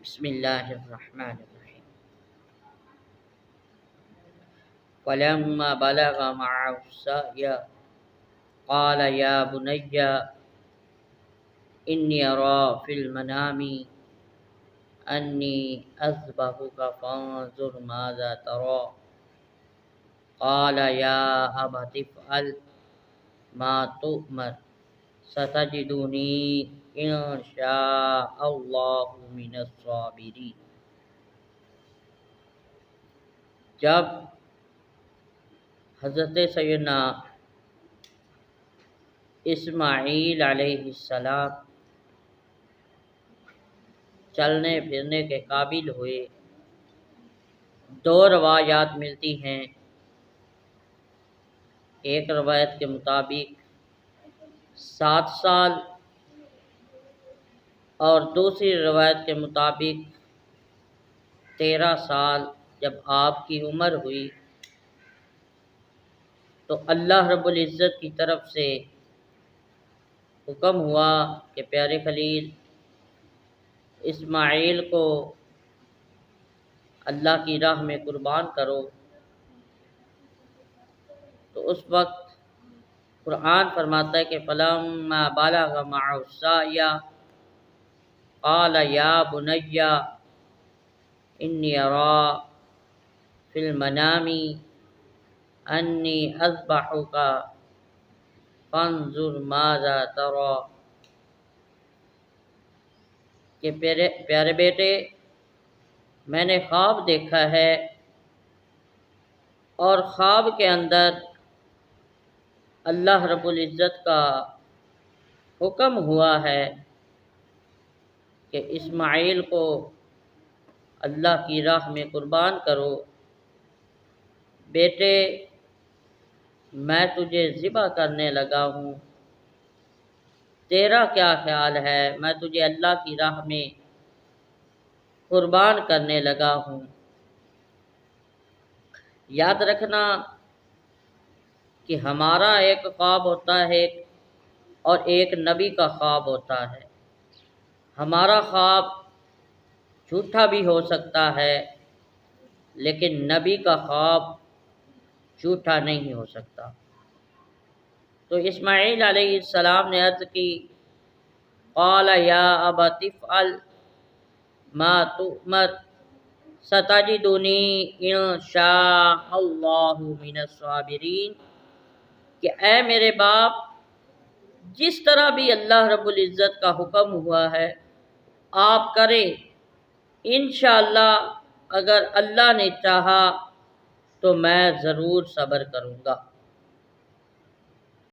بسم اللہ الرحمن الرحیم فلما بلغ معه السعي قال يا بني إني أرى في المنام أني أذبحك فانظر ماذا ترى قال يا أبت افعل ما تؤمر ستجدني إن شاء الله من الصابرين۔ جب حضرت سیدنا اسماعیل علیہ السلام چلنے پھرنے کے قابل ہوئے، دو روایات ملتی ہیں۔ ایک روایت کے مطابق 7 سال اور دوسری روایت کے مطابق 13 سال جب آپ کی عمر ہوئی تو اللہ رب العزت کی طرف سے حکم ہوا کہ پیارے خلیل اسماعیل کو اللہ کی راہ میں قربان کرو۔ تو اس وقت قرآن فرماتا ہے کہ فلما بلغ معه السعي قال يا بني إني أرى في المنام أني أذبحك فانظر ماذا ترى، کہ پیارے بیٹے میں نے خواب دیکھا ہے اور خواب کے اندر اللہ رب العزت کا حکم ہوا ہے کہ اسماعیل کو اللہ کی راہ میں قربان کرو۔ بیٹے میں تجھے ذبح کرنے لگا ہوں، تیرا کیا خیال ہے؟ میں تجھے اللہ کی راہ میں قربان کرنے لگا ہوں۔ یاد رکھنا کہ ہمارا ایک خواب ہوتا ہے اور ایک نبی کا خواب ہوتا ہے۔ ہمارا خواب جھوٹا بھی ہو سکتا ہے لیکن نبی کا خواب جھوٹا نہیں ہو سکتا۔ تو اسماعیل علیہ السلام نے عرض کی قال یا ابت افعل ما تؤمر ستجدنی ان شاء اللہ من الصابرین، کہ اے میرے باپ جس طرح بھی اللہ رب العزت کا حکم ہوا ہے آپ کریں، انشاءاللہ اگر اللہ نے چاہا تو میں ضرور صبر کروں گا۔